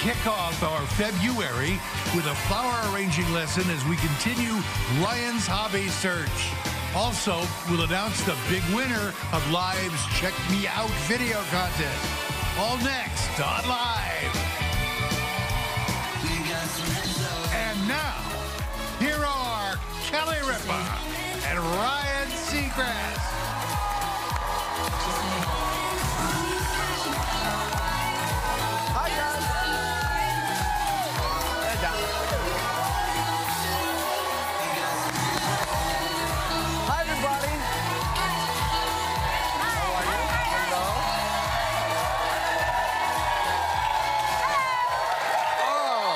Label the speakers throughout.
Speaker 1: kick off our February with a flower arranging lesson as we continue Ryan's Hobby Search. Also, we'll announce the big winner of Live's Check Me Out video contest. All next on Live. And now, here are Kelly Ripa and Ryan Seacrest.
Speaker 2: Hi, guys. Hey, Doc. Hi, everybody. How are you? Hello. Oh.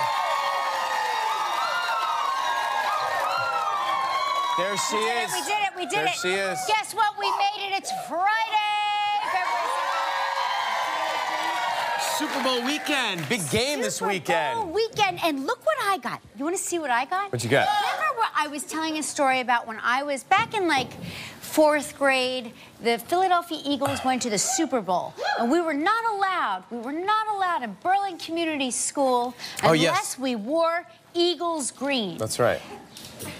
Speaker 2: There she is.
Speaker 3: We did it. We did it.
Speaker 2: There she is.
Speaker 3: Guess what? We made it. It's Friday, February
Speaker 2: Super Bowl weekend. Big game this weekend.
Speaker 3: Super Bowl weekend. And look what I got. You want to see what I got?
Speaker 2: What you got?
Speaker 3: Remember what I was telling a story about when I was back in like 4th grade, the Philadelphia Eagles went to the Super Bowl. And we were not allowed in Berlin Community School unless we wore Eagles green.
Speaker 2: That's right.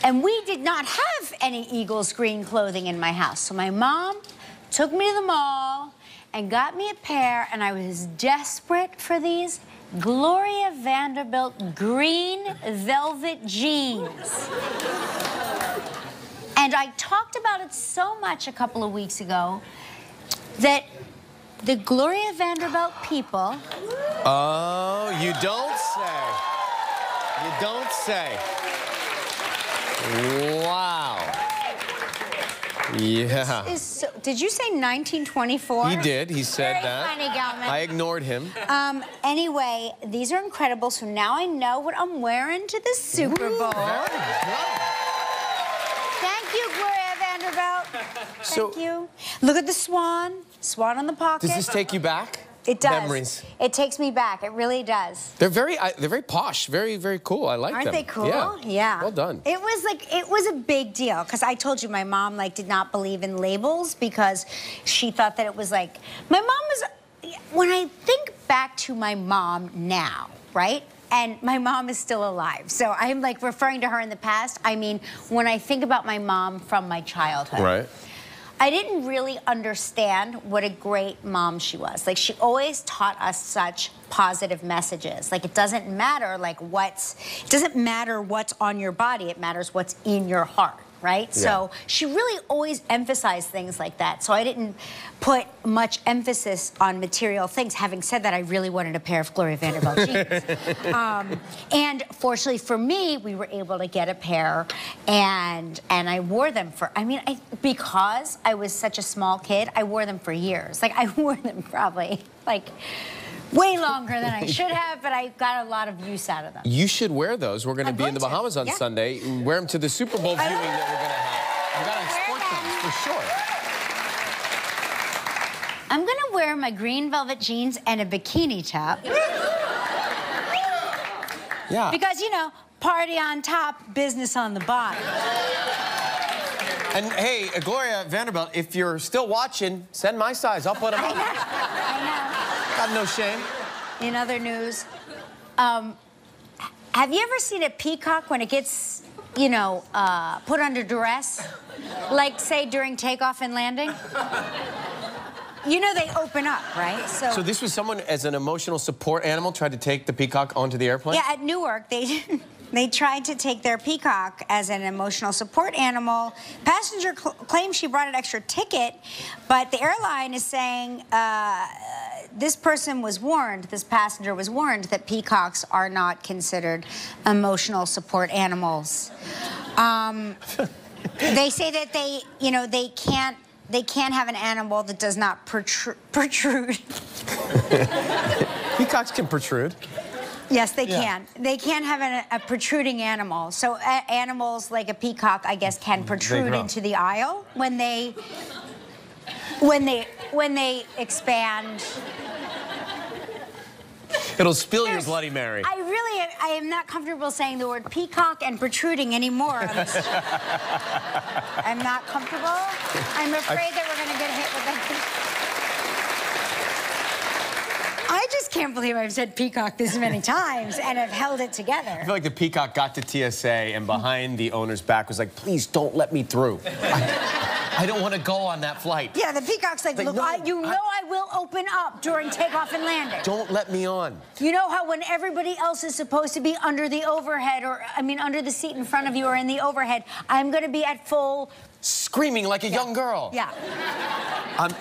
Speaker 3: And we did not have any Eagles green clothing in my house. So my mom took me to the mall and got me a pair, and I was desperate for these Gloria Vanderbilt green velvet jeans. And I talked about it so much a couple of weeks ago that the Gloria Vanderbilt people...
Speaker 2: Oh, you don't say. You don't say. Wow. Yeah.
Speaker 3: Did you say 1924?
Speaker 2: He did. He said
Speaker 3: Very
Speaker 2: that.
Speaker 3: funny, Gelman.
Speaker 2: I ignored him.
Speaker 3: Anyway, these are incredible. So now I know what I'm wearing to the Super Bowl.
Speaker 2: Very good.
Speaker 3: Thank you, Gloria Vanderbilt.
Speaker 2: So,
Speaker 3: Thank you. Look at the swan. Swan on the pocket.
Speaker 2: does this take you back?
Speaker 3: It does.
Speaker 2: Memories.
Speaker 3: It takes me back. It really does.
Speaker 2: They're very posh. Very, very cool. I like them.
Speaker 3: Aren't they cool?
Speaker 2: Yeah. Well done.
Speaker 3: It was a big deal because I told you my mom did not believe in labels because she thought that it was like my mom was. When I think back to my mom now, right? And my mom is still alive, so I'm like referring to her in the past. I mean, when I think about my mom from my childhood,
Speaker 2: Right.
Speaker 3: I didn't really understand what a great mom she was. Like, she always taught us such positive messages. Like, it doesn't matter what's on your body. It matters what's in your heart, right?
Speaker 2: Yeah.
Speaker 3: So she really always emphasized things like that. So I didn't put much emphasis on material things. Having said that, I really wanted a pair of Gloria Vanderbilt jeans. And fortunately for me, we were able to get a pair, and I wore them for, because I was such a small kid, I wore them for years. Like, I wore them probably, way longer than I should have, but I got a lot of use out of them.
Speaker 2: You should wear those. We're going to be in the Bahamas on Sunday. Wear them to the Super Bowl viewing that we're going to have. We got to export those for sure.
Speaker 3: I'm going to wear my green velvet jeans and a bikini top.
Speaker 2: Yeah.
Speaker 3: Because, you know, party on top, business on the bottom.
Speaker 2: And hey, Gloria Vanderbilt, if you're still watching, send my size. I'll put them on.
Speaker 3: I know.
Speaker 2: Got no shame.
Speaker 3: In other news, have you ever seen a peacock when it gets, you know, put under duress? Like, say, during takeoff and landing? You know they open up, right?
Speaker 2: So this was someone, as an emotional support animal, tried to take the peacock onto the airplane?
Speaker 3: Yeah, at Newark, they tried to take their peacock as an emotional support animal. Passenger claims she brought an extra ticket, but the airline is saying this person was warned, this passenger was warned that peacocks are not considered emotional support animals. They say that they can't have an animal that does not protrude.
Speaker 2: Peacocks can protrude.
Speaker 3: Yes, they can. They can't have a protruding animal. So animals like a peacock, I guess, can protrude into the aisle when they expand.
Speaker 2: It'll spill your Bloody Mary.
Speaker 3: I am not comfortable saying the word peacock and protruding anymore. I'm not comfortable. I'm afraid that we're going to get hit with that. I just just can't believe I've said peacock this many times and have held it together.
Speaker 2: I feel like the peacock got to TSA and behind the owner's back was like, please don't let me through. I don't want to go on that flight.
Speaker 3: Yeah, the peacock's like, look,
Speaker 2: no,
Speaker 3: I will open up during takeoff and landing.
Speaker 2: Don't let me on.
Speaker 3: You know how when everybody else is supposed to be under the overhead, or, I mean, under the seat in front of you or in the overhead, I'm going to be at full...
Speaker 2: Screaming like a young girl.
Speaker 3: Yeah.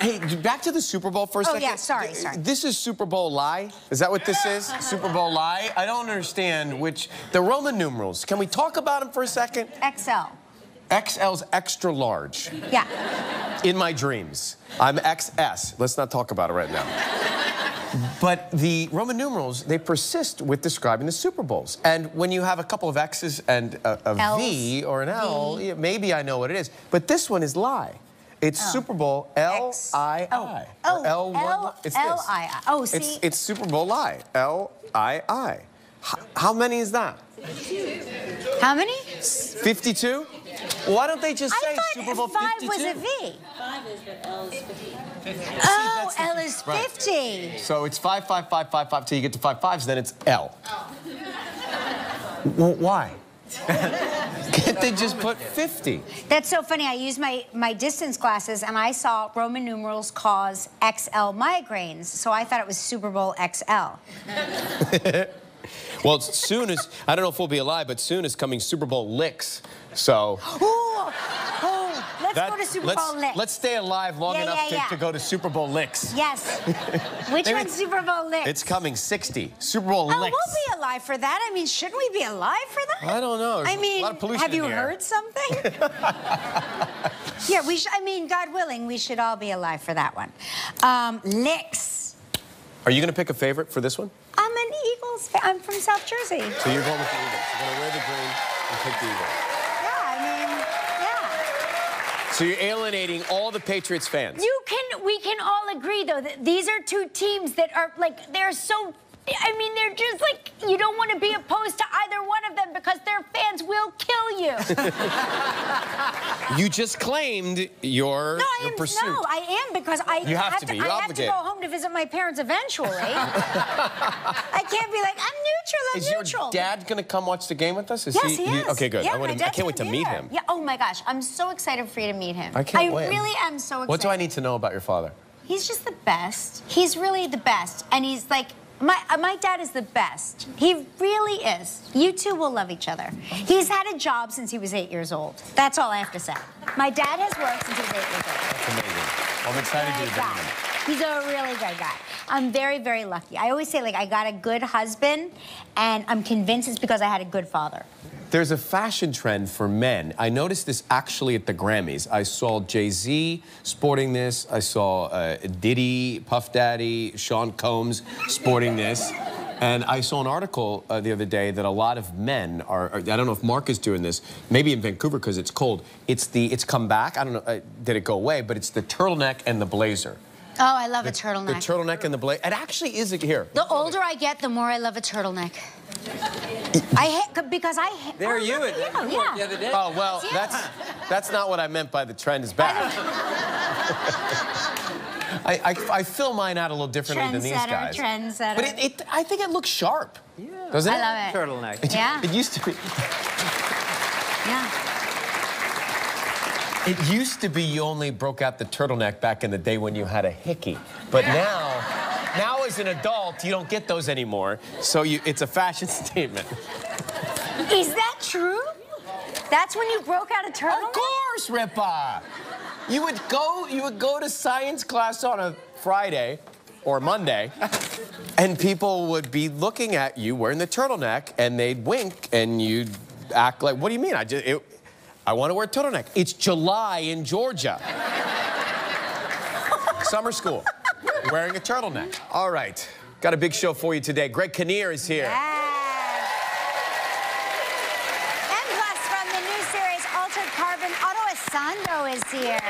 Speaker 2: Hey, back to the Super Bowl for a second.
Speaker 3: Oh, yeah, sorry.
Speaker 2: This is Super Bowl lie? Is that what this is? Super Bowl lie? I don't understand which... The Roman numerals. Can we talk about them for a second?
Speaker 3: XL.
Speaker 2: XL's extra large.
Speaker 3: Yeah.
Speaker 2: In my dreams. I'm XS. Let's not talk about it right now. But the Roman numerals, they persist with describing the Super Bowls. And when you have a couple of X's and a V or an L, yeah, maybe I know what it is. But this one is lie. It's Super Bowl L-I-I.
Speaker 3: L-I-I.
Speaker 2: It's
Speaker 3: L-I-I. Oh, see?
Speaker 2: It's Super Bowl lie. L-I-I. How many is that?
Speaker 3: How many?
Speaker 2: 52? Why don't they just say Super Bowl 52?
Speaker 3: I thought 5 was a V.
Speaker 4: 5 is, but L is 50.
Speaker 3: Oh, L is 50.
Speaker 2: Right. So it's 5, 5, 5, 5, 5 till you get to 5 5s, then it's L. Well, why? Can't they just put 50?
Speaker 3: That's so funny. I used my distance glasses, and I saw Roman numerals cause XL migraines, so I thought it was Super Bowl XL.
Speaker 2: Well, soon as, I don't know if we'll be alive, but soon is coming Super Bowl licks. So...
Speaker 3: Let's go to Super Bowl licks.
Speaker 2: Let's stay alive long enough to go to Super Bowl licks.
Speaker 3: Yes. Which one's Super Bowl licks?
Speaker 2: It's coming 60. Super Bowl licks.
Speaker 3: We'll be alive for that. I mean, shouldn't we be alive for that?
Speaker 2: I don't know.
Speaker 3: I mean,
Speaker 2: a lot of pollution
Speaker 3: have you
Speaker 2: in the air.
Speaker 3: heard something? Yeah, I mean, God willing, we should all be alive for that one. Licks.
Speaker 2: Are you going to pick a favorite for this one?
Speaker 3: I'm an Eagles fan. I'm from South Jersey.
Speaker 2: So you're going with the Eagles. You're going to wear the green and pick the Eagles.
Speaker 3: Yeah, I mean, yeah.
Speaker 2: So you're alienating all the Patriots fans.
Speaker 3: We can all agree, though, that these are two teams that are, like, they're so... I mean, they're just like, you don't want to be opposed to either one of them because their fans will kill you.
Speaker 2: You just claimed your pursuit.
Speaker 3: No, I am because I have to go home to visit my parents eventually. I can't be like, I'm neutral, I'm neutral.
Speaker 2: Is your dad going to come watch the game with us?
Speaker 3: Yes, he is.
Speaker 2: Okay, good.
Speaker 3: Yeah,
Speaker 2: I can't wait to meet him.
Speaker 3: Yeah, oh my gosh, I'm so excited for you to meet him.
Speaker 2: I can't wait.
Speaker 3: I really am so excited.
Speaker 2: What do I need to know about your father?
Speaker 3: He's just the best. He's really the best. And he's like, my dad is the best. He really is. You two will love each other. He's had a job since he was 8 years old. That's all I have to say. My dad has worked since he was 8 years old.
Speaker 2: That's amazing. Well, I'm excited to meet him.
Speaker 3: He's a really good guy. I'm very, very lucky. I always say, like, I got a good husband, and I'm convinced it's because I had a good father.
Speaker 2: There's a fashion trend for men. I noticed this actually at the Grammys. I saw Jay-Z sporting this. I saw Diddy, Puff Daddy, Sean Combs sporting this. And I saw an article the other day that a lot of men are, I don't know if Mark is doing this, maybe in Vancouver because it's cold. It's come back. I don't know, did it go away? But it's the turtleneck and the blazer.
Speaker 3: Oh, I love a turtleneck. The
Speaker 2: turtleneck and the blazer. It actually is here.
Speaker 3: The older I get, the more I love a turtleneck. Because I hate...
Speaker 5: There you it.
Speaker 3: Yeah.
Speaker 5: The other day.
Speaker 2: Oh, well, that's not what I meant by the trend is back. I fill mine out a little differently than these guys.
Speaker 3: Trendsetter.
Speaker 2: But I think it looks sharp. Yeah. Doesn't it?
Speaker 3: I love it.
Speaker 5: Turtleneck.
Speaker 3: Yeah.
Speaker 2: It used to be...
Speaker 3: Yeah.
Speaker 2: It used to be you only broke out the turtleneck back in the day when you had a hickey. But now as an adult, you don't get those anymore. So it's a fashion statement.
Speaker 3: Is that true? That's when you broke out a turtleneck?
Speaker 2: Of course, Ripa. You would go to science class on a Friday or Monday, and people would be looking at you wearing the turtleneck, and they'd wink, and you'd act like, what do you mean? I want to wear a turtleneck. It's July in Georgia. Summer school. Wearing a turtleneck. All right. Got a big show for you today. Greg Kinnear is here.
Speaker 3: Yes. And plus, from the new series Altered Carbon, Ato Essandoh is here.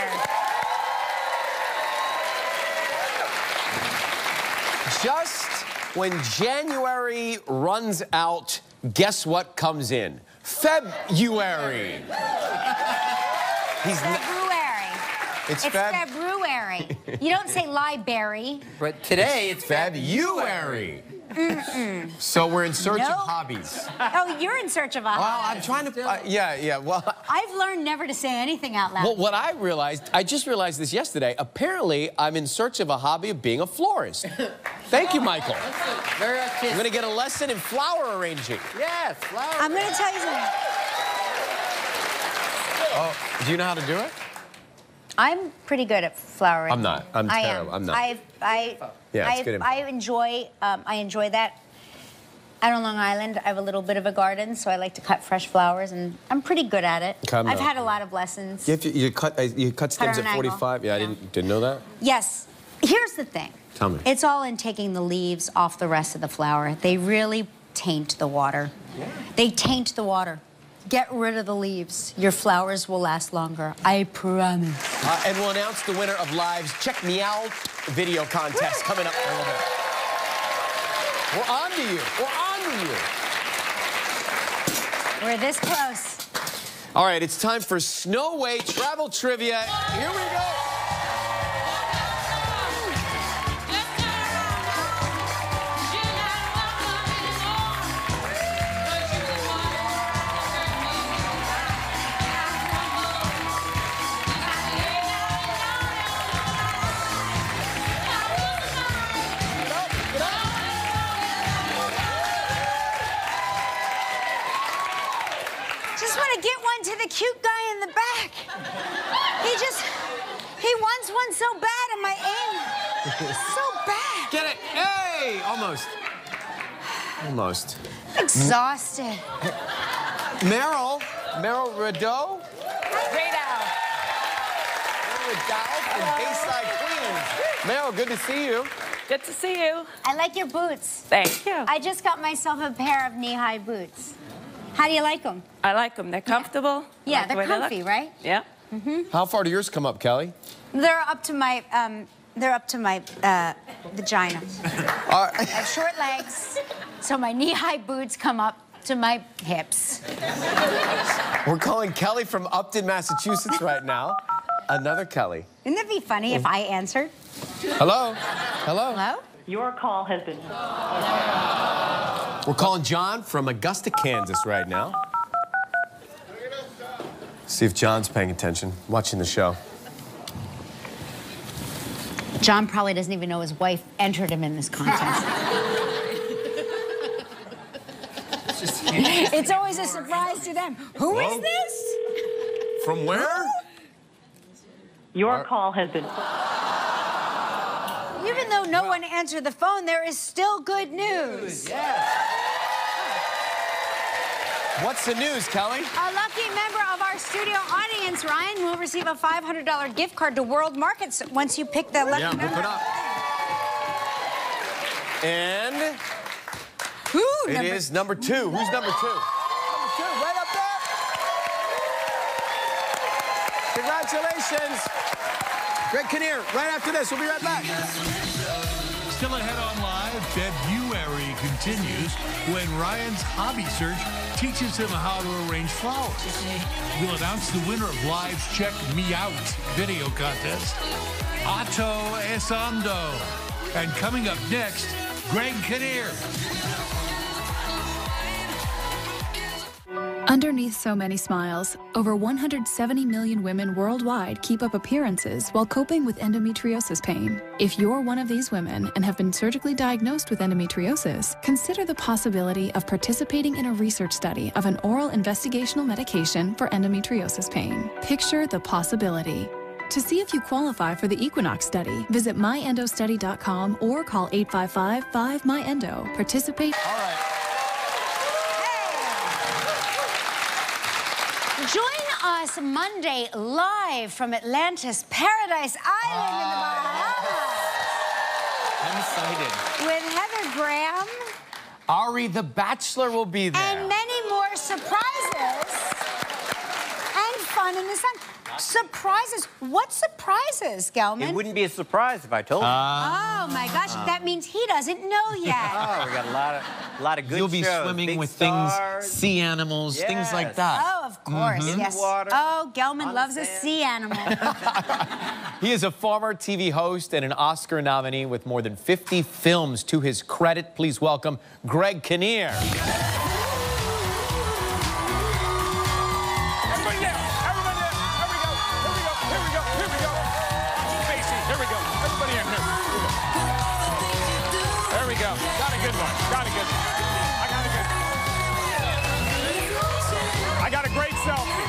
Speaker 2: Just when January runs out, guess what comes in? February.
Speaker 3: February.
Speaker 2: It's
Speaker 3: February. You don't say library.
Speaker 5: But today it's
Speaker 2: February. So we're in search of hobbies.
Speaker 3: Oh, you're in search of a hobby.
Speaker 2: Well, I'm trying to, yeah, well.
Speaker 3: I've learned never to say anything out loud.
Speaker 2: Well, what I realized, I just realized this yesterday, apparently I'm in search of a hobby of being a florist. Thank you, Michael.
Speaker 5: very artistic.
Speaker 2: I'm gonna get a lesson in flower arranging.
Speaker 5: Yes, flower.
Speaker 3: I'm going to tell you something.
Speaker 2: Oh, do you know how to do it?
Speaker 3: I'm pretty good at flowering.
Speaker 2: I'm not. I'm terrible. I'm not. Yeah, it's good.
Speaker 3: I enjoy that. Out on Long Island, I have a little bit of a garden, so I like to cut fresh flowers, and I'm pretty good at it. I've had a lot of lessons.
Speaker 2: You cut stems at 45? Yeah, I didn't know that.
Speaker 3: Yes. Here's the thing.
Speaker 2: Tell me.
Speaker 3: It's all in taking the leaves off the rest of the flower. They really taint the water. Yeah. They taint the water. Get rid of the leaves. Your flowers will last longer. I promise.
Speaker 2: And we'll announce the winner of Live's Check Me Out video contest coming up in a little bit. We're on to you. We're on to you.
Speaker 3: We're this close.
Speaker 2: All right, it's time for Snow Way Travel Trivia. Here we go.
Speaker 3: Just want to get one to the cute guy in the back. He wants one so bad, and my aim is so bad.
Speaker 2: Get it. Hey, almost. Almost.
Speaker 3: Exhausted.
Speaker 2: Meryl Rideau.
Speaker 3: Radau.
Speaker 2: From Bayside, Queens. Meryl, good to see you.
Speaker 6: Good to see you.
Speaker 3: I like your boots.
Speaker 6: Thank you.
Speaker 3: I just got myself a pair of knee-high boots. How do you like them?
Speaker 6: I like them. They're comfortable.
Speaker 3: Yeah,
Speaker 6: Like the
Speaker 3: they're
Speaker 6: way they
Speaker 3: comfy,
Speaker 6: look.
Speaker 3: right?
Speaker 6: Yeah.
Speaker 2: How far do yours come up, Kelly?
Speaker 3: They're up to my vagina. I have short legs, so my knee-high boots come up to my hips.
Speaker 2: We're calling Kelly from Upton, Massachusetts right now. Another Kelly.
Speaker 3: Wouldn't it be funny if I answered?
Speaker 2: Hello? Hello?
Speaker 3: Hello?
Speaker 7: Your call has been...
Speaker 2: We're calling John from Augusta, Kansas right now. See if John's paying attention, watching the show.
Speaker 3: John probably doesn't even know his wife entered him in this contest. It's always a surprise to them. Who is this?
Speaker 2: From where?
Speaker 7: Your call has been...
Speaker 3: Even though no one answered the phone, there is still good news.
Speaker 2: Yes. What's the news, Kelly?
Speaker 3: A lucky member of our studio audience, Ryan, will receive a $500 gift card to World Markets once you pick the lucky member.
Speaker 2: Look it up. And it is number 2. Who's number 2? Number 2, right up there. Congratulations. Greg Kinnear, right after this. We'll be right back.
Speaker 1: Still ahead on Live, February continues when Ryan's hobby search teaches him how to arrange flowers. We'll announce the winner of Live's Check Me Out video contest, Ato Essandoh. And coming up next, Greg Kinnear.
Speaker 8: Underneath so many smiles, over 170 million women worldwide keep up appearances while coping with endometriosis pain. If you're one of these women and have been surgically diagnosed with endometriosis, consider the possibility of participating in a research study of an oral investigational medication for endometriosis pain. Picture the possibility. To see if you qualify for the Equinox study, visit myendostudy.com or call 855-5MyEndo. Participate.
Speaker 2: All right.
Speaker 3: Join us Monday live from Atlantis Paradise Island in the Bahamas.
Speaker 2: I'm excited.
Speaker 3: With Heather Graham.
Speaker 2: Ari the Bachelor will be there.
Speaker 3: And many more surprises and fun in the sun. Surprises? What surprises, Gelman?
Speaker 5: It wouldn't be a surprise if I told you.
Speaker 3: Oh my gosh, that means he doesn't know yet.
Speaker 5: Oh, we got a lot of good
Speaker 2: You'll be
Speaker 5: shows.
Speaker 2: swimming
Speaker 5: Big
Speaker 2: with
Speaker 5: stars.
Speaker 2: things, sea animals, things like that.
Speaker 3: Oh, of course,
Speaker 5: In
Speaker 3: yes.
Speaker 5: the water,
Speaker 3: Oh, Gelman
Speaker 5: on
Speaker 3: loves
Speaker 5: the
Speaker 3: a
Speaker 5: sand.
Speaker 3: sea animal.
Speaker 2: He is a former TV host and an Oscar nominee with more than 50 films to his credit. Please welcome Greg Kinnear.
Speaker 9: Everybody down! Everybody down! Here we go! Macy, here we go. Everybody in here. There we go. Got a good one. I got a great selfie.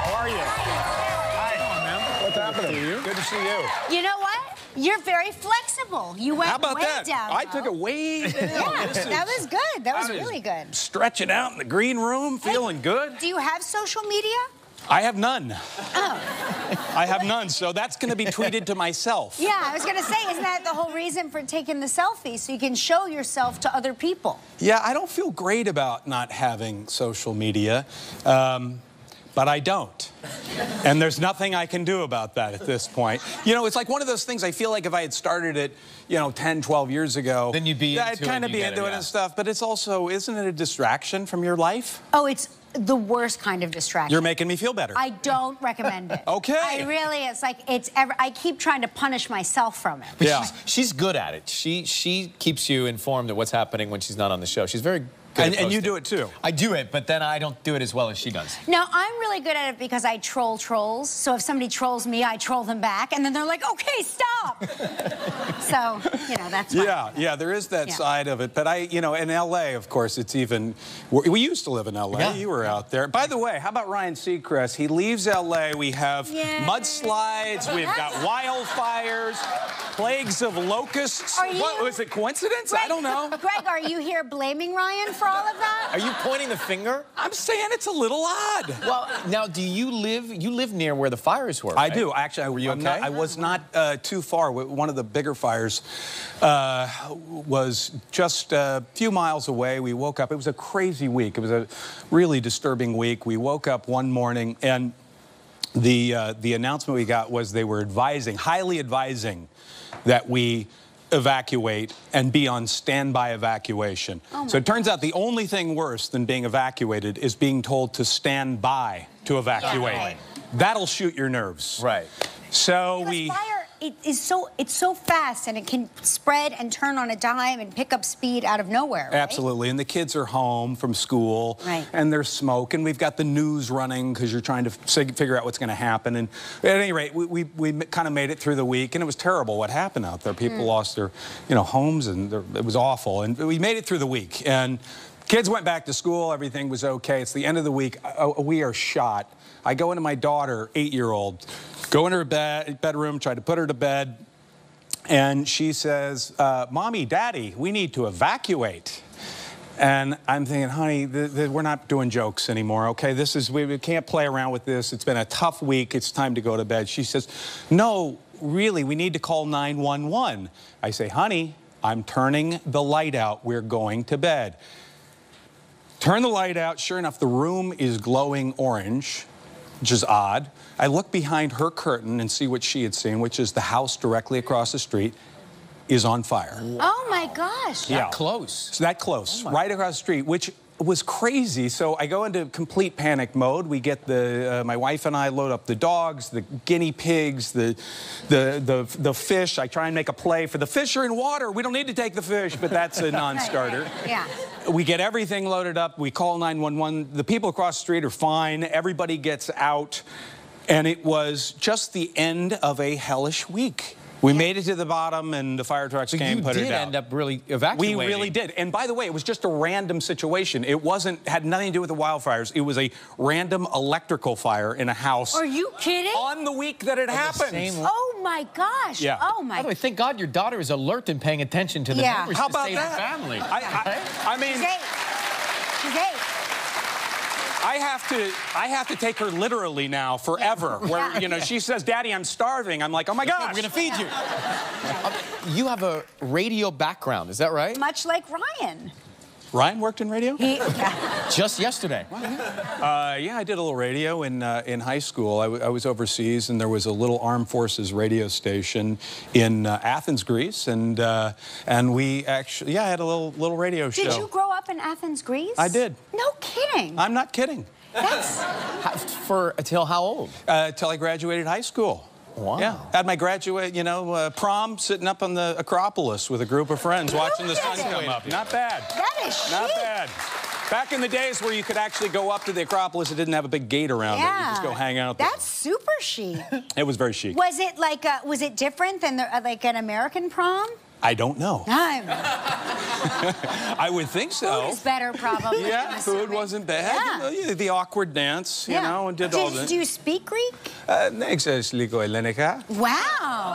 Speaker 9: How are you? Hi. What's happening? Good to see you.
Speaker 3: You know what? You're very flexible. You went
Speaker 9: How about
Speaker 3: way
Speaker 9: that?
Speaker 3: down.
Speaker 9: I took it way down.
Speaker 3: Yeah,
Speaker 9: This
Speaker 3: that
Speaker 9: is-
Speaker 3: was good. That was
Speaker 9: I was
Speaker 3: really good.
Speaker 9: Stretching out in the green room, feeling good.
Speaker 3: Do you have social media?
Speaker 9: I have none.
Speaker 3: Oh.
Speaker 9: I have none, so that's going to be tweeted to myself.
Speaker 3: Yeah, I was going to say, isn't that the whole reason for taking the selfie, so you can show yourself to other people?
Speaker 9: Yeah, I don't feel great about not having social media, but I don't. And there's nothing I can do about that at this point. You know, it's like one of those things I feel like if I had started it, 10, 12 years ago,
Speaker 2: Then you'd be
Speaker 9: yeah,
Speaker 2: into
Speaker 9: I'd kind
Speaker 2: it,
Speaker 9: of
Speaker 2: you
Speaker 9: be
Speaker 2: get
Speaker 9: into
Speaker 2: it,
Speaker 9: it
Speaker 2: yeah.
Speaker 9: and stuff, but it's also, isn't it a distraction from your life?
Speaker 3: Oh, it's the worst kind of distraction.
Speaker 9: You're making me feel better.
Speaker 3: I don't recommend it.
Speaker 9: Okay.
Speaker 3: I keep trying to punish myself from it.
Speaker 2: But
Speaker 9: Yeah.
Speaker 2: she's good at it. She keeps you informed of what's happening when she's not on the show. She's very good at
Speaker 9: And you
Speaker 2: posting.
Speaker 9: do it too.
Speaker 2: I do it, but then I don't do it as well as she does.
Speaker 3: No, I'm really good at it because I troll trolls. So if somebody trolls me, I troll them back, and then they're like, okay, stop. So, that's fine.
Speaker 9: Yeah, there is that
Speaker 3: Yeah.
Speaker 9: side of it. But in L.A., of course, it's even... We used to live in L.A.
Speaker 2: Yeah.
Speaker 9: You were out there. By the way, how about Ryan Seacrest? He leaves L.A. We have
Speaker 3: Yeah.
Speaker 9: mudslides. We've got wildfires, plagues of locusts.
Speaker 3: Are you-
Speaker 9: What, was it coincidence? I don't know.
Speaker 3: Greg, are you here blaming Ryan for all of that?
Speaker 2: Are you pointing the finger?
Speaker 9: I'm saying it's a little odd.
Speaker 2: Well, now, do you live near where the fires were,
Speaker 9: I
Speaker 2: right?
Speaker 9: do. Actually,
Speaker 2: Were you
Speaker 9: I'm
Speaker 2: okay?
Speaker 9: I was not too far. One of the bigger fires was just a few miles away. We woke up. It was a crazy week. It was a really disturbing week. We woke up one morning, and the announcement we got was they were highly advising, that we evacuate and be on standby evacuation. So it turns out the only thing worse than being evacuated is being told to stand by to evacuate.
Speaker 3: Yeah, right.
Speaker 9: That'll shoot your nerves.
Speaker 2: Right.
Speaker 9: So
Speaker 3: Because fire, it's so fast, and it can spread and turn on a dime and pick up speed out of nowhere, right?
Speaker 9: Absolutely, and the kids are home from school,
Speaker 3: Right.
Speaker 9: and there's smoke, and we've got the news running because you're trying to figure out what's going to happen. And at any rate, we kind of made it through the week, and it was terrible what happened out there. People lost their, homes, and it was awful. And we made it through the week, and kids went back to school. Everything was okay. It's the end of the week. We are shot. I go into my daughter, 8-year-old, go into her bedroom, try to put her to bed, and she says, Mommy, Daddy, we need to evacuate. And I'm thinking, honey, we're not doing jokes anymore, okay? We can't play around with this. It's been a tough week. It's time to go to bed. She says, no, really, we need to call 911. I say, honey, I'm turning the light out. We're going to bed. Turn the light out. Sure enough, the room is glowing orange, which is odd. I look behind her curtain and see what she had seen, which is the house directly across the street is on fire.
Speaker 3: Oh my gosh.
Speaker 9: Yeah.
Speaker 2: Close.
Speaker 9: So that close, right across the street, which was crazy. So I go into complete panic mode. We get my wife and I load up the dogs, the guinea pigs, the fish. I try and make a play for the fish are in water. We don't need to take the fish, but that's a non-starter.
Speaker 3: Yeah.
Speaker 9: We get everything loaded up. We call 911. The people across the street are fine. Everybody gets out. And it was just the end of a hellish week. We made it to the bottom, and the fire trucks came, put it out.
Speaker 2: You did end up really evacuating.
Speaker 9: We really did. And by the way, it was just a random situation. It had nothing to do with the wildfires. It was a random electrical fire in a house.
Speaker 3: Are you kidding?
Speaker 9: On the week that it happened.
Speaker 3: Oh my gosh.
Speaker 9: Yeah.
Speaker 3: Oh my.
Speaker 2: By the way, thank God your daughter is alert and paying attention to the
Speaker 3: Yeah.
Speaker 2: neighbors
Speaker 9: How
Speaker 2: to
Speaker 9: about
Speaker 2: save
Speaker 9: that?
Speaker 2: the family.
Speaker 9: I mean,
Speaker 3: She's 8. She's 8.
Speaker 9: I have to take her literally now forever. Where she says, "Daddy, I'm starving." I'm like, "Oh my gosh,
Speaker 2: We're gonna feed you." You have a radio background, is that right?
Speaker 3: Much like Ryan.
Speaker 9: Ryan worked in radio?
Speaker 2: Just yesterday.
Speaker 9: Yeah, I did a little radio in high school. I was overseas, and there was a little Armed Forces radio station in Athens, Greece, and we actually, I had a little radio show.
Speaker 3: Did you grow up in Athens, Greece?
Speaker 9: I did.
Speaker 3: No kidding.
Speaker 9: I'm not kidding.
Speaker 3: That's...
Speaker 2: Until how old?
Speaker 9: Till I graduated high school.
Speaker 2: Wow.
Speaker 9: Yeah, had my graduate, prom, sitting up on the Acropolis with a group of friends watching the sun come up. Not bad.
Speaker 3: That is chic.
Speaker 9: Not bad. Back in the days where you could actually go up to the Acropolis, it didn't have a big gate around it. You just go hang out there.
Speaker 3: That's super chic.
Speaker 9: It was very chic.
Speaker 3: Was it like, was it different than like an American prom?
Speaker 9: I don't know. I would think so.
Speaker 3: Food is better, probably.
Speaker 9: Yeah, food wasn't bad.
Speaker 3: Yeah.
Speaker 9: The awkward dance, you know, and did all that.
Speaker 3: Do you speak Greek?
Speaker 9: Wow.
Speaker 3: Wow.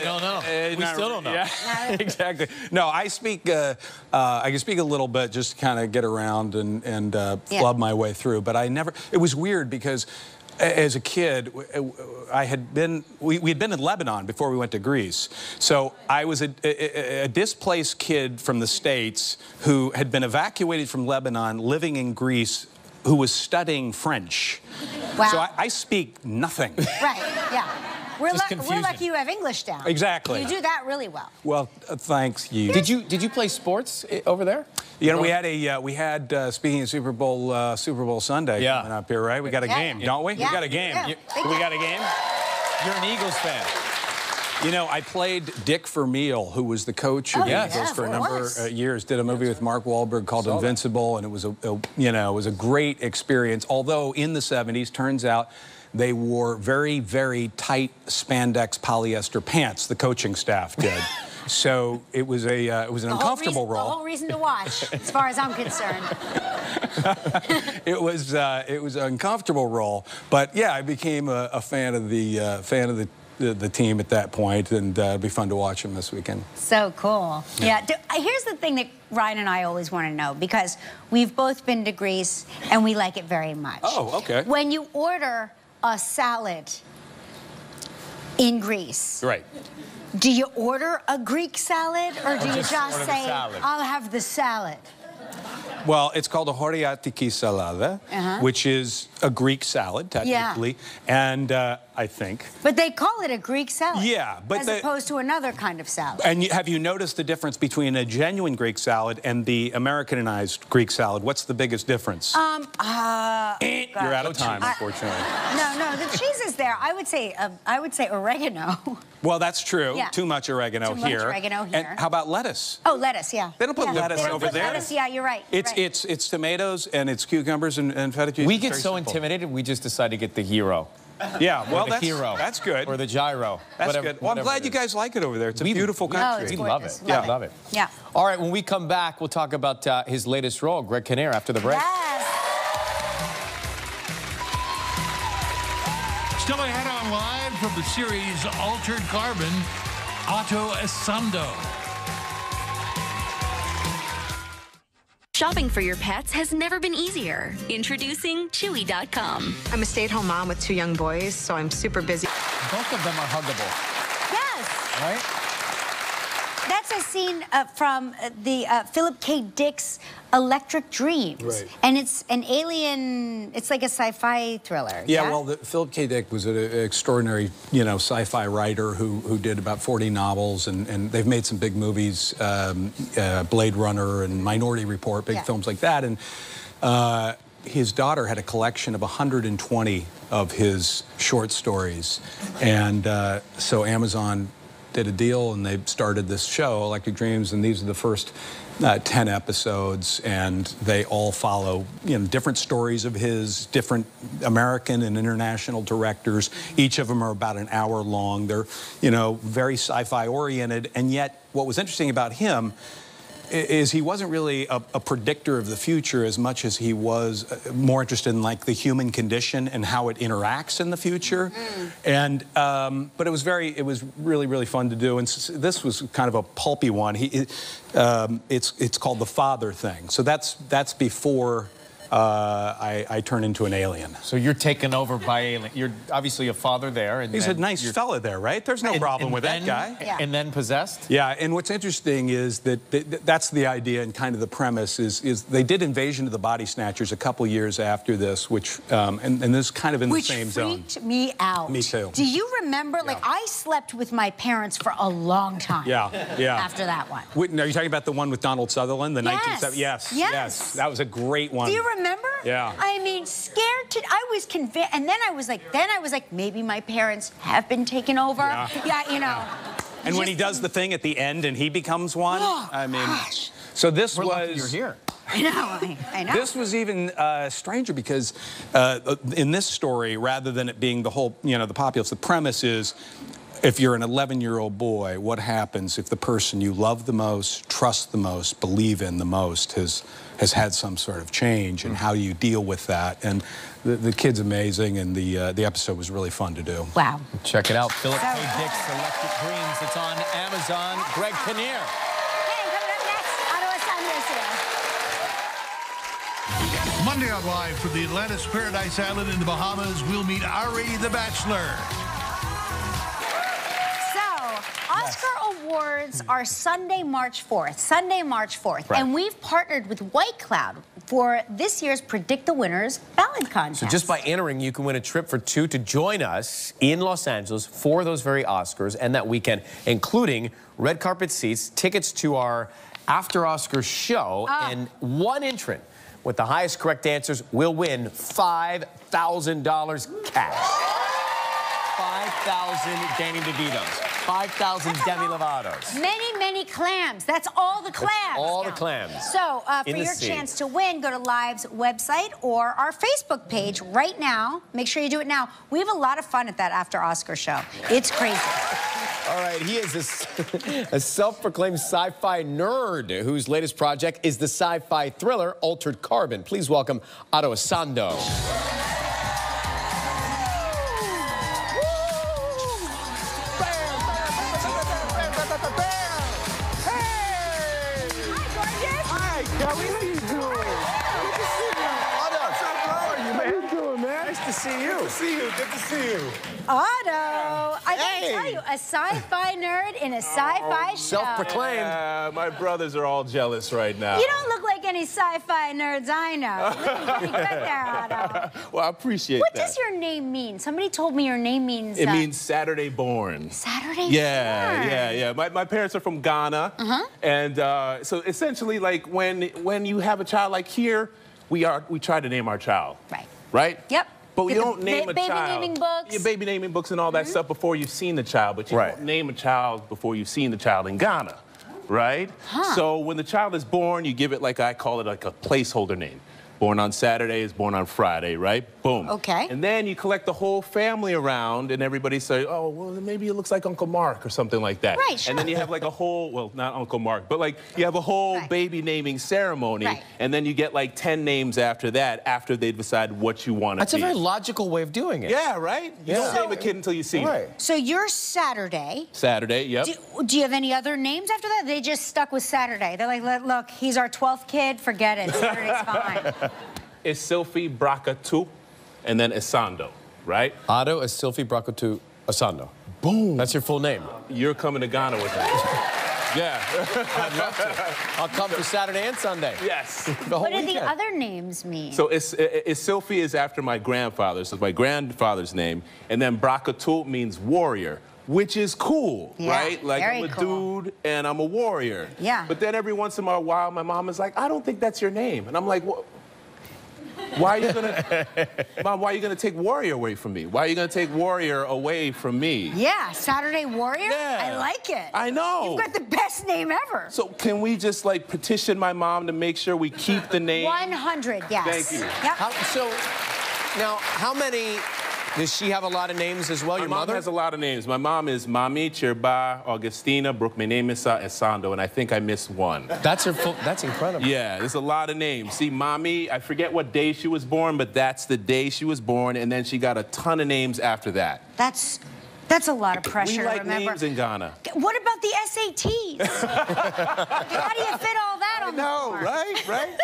Speaker 2: Don't know. We still don't know.
Speaker 9: Yeah, exactly. No, I speak. I can speak a little bit, just to kind of get around and flub my way through. But I never. It was weird because, as a kid, we had been in Lebanon before we went to Greece. So I was a displaced kid from the States who had been evacuated from Lebanon, living in Greece, who was studying French.
Speaker 3: Wow.
Speaker 9: So I speak nothing.
Speaker 3: Right. Yeah. We're lucky you have English down.
Speaker 9: Exactly.
Speaker 3: You do that really well.
Speaker 9: Well, thanks you.
Speaker 2: Did you play sports over there?
Speaker 9: You know, we had speaking of Super Bowl Sunday coming up here, right? We got a game, don't we?
Speaker 3: Yeah.
Speaker 9: We got a game.
Speaker 3: Yeah.
Speaker 9: We got a game.
Speaker 2: You're an Eagles fan.
Speaker 9: You know, I played Dick Vermeil, who was the coach of the Eagles for a number of years. Did a movie with Mark Wahlberg called Invincible, and it was it was a great experience. Although in the 70s, turns out they wore very, very tight spandex polyester pants. The coaching staff did. So it was an uncomfortable role.
Speaker 3: The whole reason to watch, as far as I'm concerned.
Speaker 9: It was an uncomfortable role, but yeah, I became a fan of the team at that point, and it'd be fun to watch them this weekend.
Speaker 3: So cool. Yeah. Here's the thing that Ryan and I always want to know, because we've both been to Greece and we like it very much.
Speaker 9: Oh, okay.
Speaker 3: When you order a salad in Greece,
Speaker 9: Right.
Speaker 3: do you order a Greek salad, or do you just say, I'll have the salad?
Speaker 9: Well, it's called a horiatiki salada, which is a Greek salad, technically, and I think.
Speaker 3: But they call it a Greek salad.
Speaker 9: Yeah, but
Speaker 3: as opposed to another kind of salad.
Speaker 9: And have you noticed the difference between a genuine Greek salad and the Americanized Greek salad? What's the biggest difference?
Speaker 3: You're
Speaker 9: out of time, unfortunately.
Speaker 3: No, the cheese is there. I would say oregano.
Speaker 9: Well, that's true.
Speaker 3: Yeah.
Speaker 9: Too much oregano here.
Speaker 3: Too much oregano here.
Speaker 9: And how about lettuce?
Speaker 3: Oh, lettuce, yeah.
Speaker 9: They don't put lettuce over there.
Speaker 3: Lettuce, yeah, you're right.
Speaker 9: It's tomatoes and it's cucumbers and feta cheese.
Speaker 2: We get so intimidated, we just decide to get the hero.
Speaker 9: Yeah, well,
Speaker 2: that's
Speaker 9: good.
Speaker 2: Or the gyro.
Speaker 9: That's good. Well, I'm glad you guys like it over there. It's a beautiful country.
Speaker 2: We love it.
Speaker 3: Yeah.
Speaker 2: Love it.
Speaker 3: Yeah.
Speaker 2: All right, when we come back, we'll talk about his latest role, Greg Kinnear, after the break.
Speaker 3: Yes.
Speaker 1: Still ahead on Live from the series Altered Carbon, Ato Essandoh.
Speaker 10: Shopping for your pets has never been easier. Introducing Chewy.com.
Speaker 11: I'm a stay-at-home mom with 2 young boys, so I'm super busy.
Speaker 2: Both of them are huggable.
Speaker 3: Yes.
Speaker 2: Right?
Speaker 3: That's a scene from the Philip K. Dick's Electric Dreams.
Speaker 9: Right.
Speaker 3: And it's an alien, it's like a sci-fi thriller.
Speaker 9: Yeah, well, Philip K. Dick was an extraordinary, sci-fi writer who did about 40 novels, and they've made some big movies, Blade Runner and Minority Report, big films like that. And his daughter had a collection of 120 of his short stories. And so Amazon did a deal, and they started this show, Electric Dreams, and these are the first 10 episodes, and they all follow different stories of his, different American and international directors. Each of them are about an hour long. They're very sci-fi oriented, and yet what was interesting about him is he wasn't really a predictor of the future as much as he was more interested in like the human condition and how it interacts in the future. And but it was really, really fun to do. And this was kind of a pulpy one. It's called The Father Thing. So that's before I turn into an alien.
Speaker 2: So you're taken over by alien. You're obviously a father there. And
Speaker 9: He's a nice fella there, right? There's no problem with that guy.
Speaker 3: Yeah.
Speaker 2: And then possessed?
Speaker 9: Yeah, and what's interesting is that that's the idea and kind of the premise is they did Invasion of the Body Snatchers a couple years after this, which, and this is kind of in the same zone.
Speaker 3: Which freaked me out.
Speaker 9: Me too.
Speaker 3: Do you remember, like, I slept with my parents for a long time.
Speaker 9: Yeah.
Speaker 3: After that one.
Speaker 9: Wait, are you talking about the one with Donald Sutherland, the
Speaker 3: Yes.
Speaker 9: 1970s? Yes.
Speaker 3: Yes.
Speaker 9: That was a great one.
Speaker 3: Do you remember?
Speaker 9: Yeah.
Speaker 3: I mean, scared to, I was convinced, and then I was like, maybe my parents have been taken over. Yeah, you know.
Speaker 9: And when he does the thing at the end and he becomes one,
Speaker 3: Oh,
Speaker 9: I mean,
Speaker 3: gosh.
Speaker 9: so this
Speaker 2: We're lucky
Speaker 9: was.
Speaker 2: you're here.
Speaker 3: I know, I know.
Speaker 9: This was even stranger because in this story, rather than it being the whole, the populace, the premise is, if you're an 11-year-old boy, what happens if the person you love the most, trust the most, believe in the most has had some sort of change, and how do you deal with that? And the kid's amazing, and the episode was really fun to do.
Speaker 3: Wow.
Speaker 2: Check it out. Philip K. Dick's Electric Dreams. It's on Amazon. Greg Kinnear.
Speaker 3: Hey, coming up next, Ato Essandoh here.
Speaker 1: Monday on Live from the Atlantis Paradise Island in the Bahamas, we'll meet Ari the Bachelor.
Speaker 3: Oscar Awards are Sunday, March 4th. Sunday, March 4th.
Speaker 2: Right.
Speaker 3: And we've partnered with White Cloud for this year's Predict the Winners ballad contest.
Speaker 2: So just by entering, you can win a trip for two to join us in Los Angeles for those very Oscars and that weekend, including red carpet seats, tickets to our after Oscar show, and one entrant with the highest correct answers will win $5,000 cash. 5,000 Danny DeVitos. 5,000 Demi Lovato's.
Speaker 3: Many, many clams. That's all the clams.
Speaker 2: That's all the clams.
Speaker 3: So for your
Speaker 2: sea.
Speaker 3: chance to win, go to Live's website or our Facebook page right now. Make sure you do it now. We have a lot of fun at that after Oscar show. It's crazy.
Speaker 2: All right, he is a self-proclaimed sci-fi nerd whose latest project is the sci-fi thriller Altered Carbon. Please welcome Ato Essandoh. Good to see you.
Speaker 3: Otto, I gotta tell you, a sci-fi nerd in a sci-fi show.
Speaker 2: Self-proclaimed.
Speaker 12: My brothers are all jealous right now.
Speaker 3: You don't look like any sci-fi nerds I know. You're looking pretty good there, Otto.
Speaker 12: Well, I appreciate
Speaker 3: What
Speaker 12: that.
Speaker 3: does your name mean? Somebody told me your name means...
Speaker 12: It means Saturday born.
Speaker 3: Saturday born?
Speaker 12: Yeah. My parents are from Ghana. And so essentially, like, when you have a child like here, we try to name our child. Right?
Speaker 3: Yep.
Speaker 12: But we don't name a
Speaker 3: baby
Speaker 12: child.
Speaker 3: Naming books.
Speaker 12: Yeah, baby naming books and all that stuff before you've seen the child. But you don't name a child before you've seen the child in Ghana, right? So when the child is born, you give it, like I call it, like a placeholder name. Born on Saturday is born on Friday, right? Boom.
Speaker 3: Okay.
Speaker 12: And then you collect the whole family around, and everybody say, oh, well, maybe it looks like Uncle Mark or something like that.
Speaker 3: Right, sure.
Speaker 12: And then you have like a whole, well, not Uncle Mark, but like you have a whole baby naming ceremony, and then you get like 10 names after that, after they decide what you want to be.
Speaker 2: That's a very logical way of doing it.
Speaker 12: Yeah, right? You don't name a kid until you see it.
Speaker 3: So you're Saturday.
Speaker 12: Saturday, yep.
Speaker 3: Do you have any other names after that? They just stuck with Saturday. They're like, look, he's our 12th kid. Forget it. Saturday's fine.
Speaker 12: It's Sylphie Bracatu, and then Essandoh, right?
Speaker 2: Ato Essandoh Essandoh.
Speaker 12: Boom.
Speaker 2: That's your full name.
Speaker 12: You're coming to Ghana with me. Yeah.
Speaker 2: I'd love to. I'll come for Saturday and Sunday.
Speaker 12: Yes.
Speaker 2: The whole
Speaker 3: What do
Speaker 2: weekend.
Speaker 3: the other names mean?
Speaker 12: So Sylphie is after my grandfather, so it's my grandfather's name, and then Bracatu means warrior, which is cool, right? Like, I'm a dude and I'm a warrior.
Speaker 3: Yeah.
Speaker 12: But then every once in a while, my mom is like, I don't think that's your name. And I'm like, what? Why are you gonna, Mom, why are you gonna take warrior away from me? Why are you gonna take warrior away from me?
Speaker 3: Yeah, Saturday Warrior?
Speaker 12: Yeah.
Speaker 3: I like it.
Speaker 12: I know.
Speaker 3: You've got the best name ever.
Speaker 12: So can we just like petition my mom to make sure we keep the name?
Speaker 3: 100, yes.
Speaker 12: Thank you.
Speaker 3: Yep.
Speaker 2: So, now, how many... Does she have a lot of names as well, your
Speaker 12: My
Speaker 2: mother?
Speaker 12: mom has a lot of names. My mom is Mami Chirba Augustina Brookmenemisa Essandoh, and I think I missed one.
Speaker 2: That's her full... That's incredible.
Speaker 12: Yeah, there's a lot of names. See, Mami, I forget what day she was born, but that's the day she was born, and then she got a ton of names after that.
Speaker 3: That's a lot of pressure,
Speaker 12: We like
Speaker 3: remember.
Speaker 12: names in Ghana.
Speaker 3: What about the SATs? How do you fit all that on the floor.
Speaker 12: Right?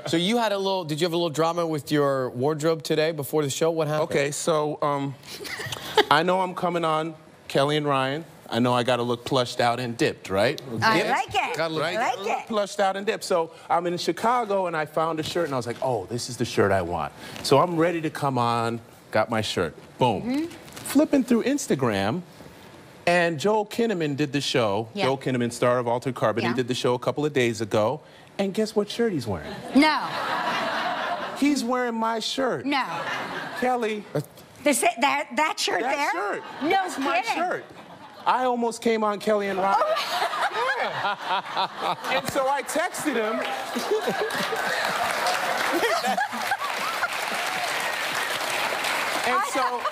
Speaker 2: So you had did you have a little drama with your wardrobe today before the show? What happened?
Speaker 12: Okay, so I know I'm coming on Kelly and Ryan. I know I got to look plushed out and dipped, right?
Speaker 3: I like it.
Speaker 12: Gotta look,
Speaker 3: I like it.
Speaker 12: Plushed out and dipped. So I'm in Chicago and I found a shirt and I was like, oh, this is the shirt I want. So I'm ready to come on, got my shirt. Boom. Flipping through Instagram, and Joel Kinnaman did the show.
Speaker 3: Yeah.
Speaker 12: Joel Kinnaman, star of Altered Carbon.
Speaker 3: Yeah.
Speaker 12: He did the show a couple of days ago. And guess what shirt he's wearing?
Speaker 3: No.
Speaker 12: He's wearing my shirt.
Speaker 3: No.
Speaker 12: Kelly.
Speaker 3: That shirt
Speaker 12: that
Speaker 3: there?
Speaker 12: Shirt.
Speaker 3: No
Speaker 12: That's
Speaker 3: kidding.
Speaker 12: my shirt. I almost came on Kelly and Ryan. And so I texted him. And so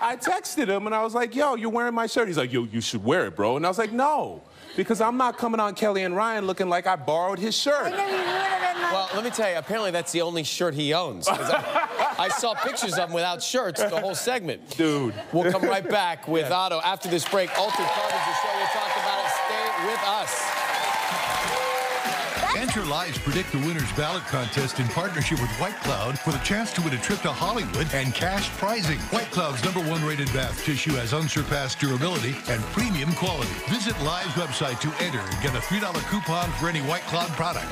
Speaker 12: I texted him and I was like, yo, you're wearing my shirt. He's like, yo, you should wear it, bro. And I was like, no, because I'm not coming on Kelly and Ryan looking like I borrowed his shirt.
Speaker 2: Well, let me tell you, apparently that's the only shirt he owns. I saw pictures of him without shirts the whole segment.
Speaker 12: Dude.
Speaker 2: We'll come right back with Ato after this break. Altered Carbon's the show. We'll talk about it. Stay with us.
Speaker 1: Enter Live's Predict the Winners ballot contest in partnership with White Cloud for the chance to win a trip to Hollywood and cash prizing. White Cloud's #1 rated bath tissue has unsurpassed durability and premium quality. Visit Live's website to enter and get a $3 coupon for any White Cloud product.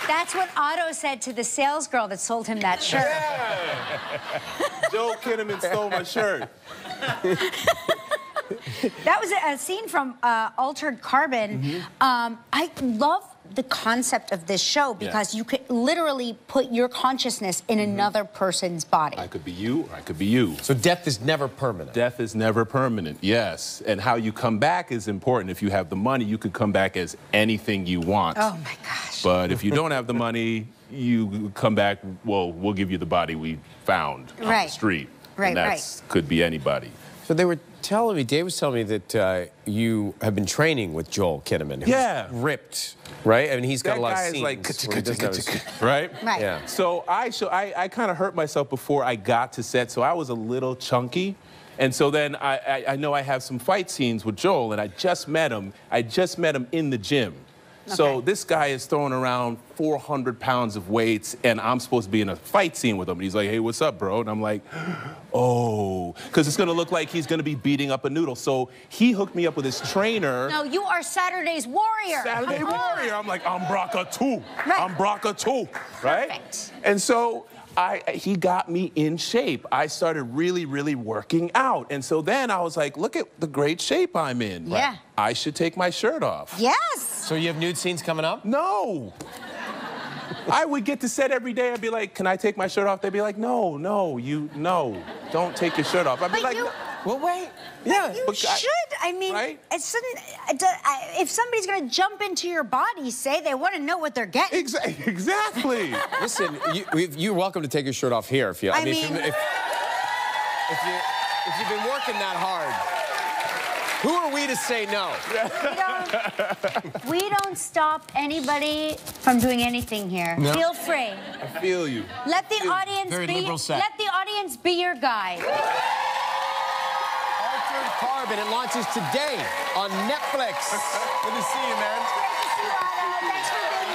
Speaker 3: That's what Ato said to the sales girl that sold him that shirt.
Speaker 12: Yeah. Joel Kinnaman stole my shirt.
Speaker 3: That was a scene from Altered Carbon. I love the concept of this show because you could literally put your consciousness in another person's body.
Speaker 12: I could be you, or I could be you.
Speaker 2: So death is never permanent.
Speaker 12: Death is never permanent, yes. And how you come back is important. If you have the money, you could come back as anything you want.
Speaker 3: Oh, my gosh.
Speaker 12: But if you don't have the money, you come back, well, we'll give you the body we found on the street.
Speaker 3: Right,
Speaker 12: and that could be anybody.
Speaker 2: So they were telling me, Dave was telling me that you have been training with Joel Kinnaman. Who's ripped, right? I mean, he's got a lot of scenes.
Speaker 12: Right?
Speaker 3: Right.
Speaker 2: Yeah.
Speaker 12: So I kind of hurt myself before I got to set, so I was a little chunky. And so then I know I have some fight scenes with Joel, and I just met him. I just met him in the gym. So this guy is throwing around 400 pounds of weights, and I'm supposed to be in a fight scene with him. And he's like, hey, what's up, bro? And I'm like, oh, because it's going to look like he's going to be beating up a noodle. So he hooked me up with his trainer.
Speaker 3: No, you are Saturday's warrior.
Speaker 12: Saturday warrior. I'm like, I'm Braca too.
Speaker 3: Right.
Speaker 12: I'm Braca too. Right?
Speaker 3: Perfect.
Speaker 12: And so he got me in shape. I started really, really working out. And so then I was like, look at the great shape I'm in.
Speaker 3: Yeah.
Speaker 12: I should take my shirt off.
Speaker 3: Yes.
Speaker 2: So you have nude scenes coming up?
Speaker 12: No. I would get to set every day. I'd be like, can I take my shirt off? They'd be like, no, don't take your shirt off. I'd be like, no.
Speaker 2: Well, wait.
Speaker 3: Yeah. You should. I mean,
Speaker 12: right?
Speaker 3: if somebody's going to jump into your body, say they want to know what they're getting.
Speaker 12: Exactly.
Speaker 2: Listen, you're welcome to take your shirt off here if you.
Speaker 3: I mean,
Speaker 2: if you've been working that hard. Who are we to say no?
Speaker 3: We don't stop anybody from doing anything here.
Speaker 2: No.
Speaker 3: Feel free.
Speaker 12: I feel you.
Speaker 3: Let the audience be your guide.
Speaker 2: Altered Carbon. It launches today on Netflix. Good to see you, man.
Speaker 3: Great to see you, Ato. Thanks for being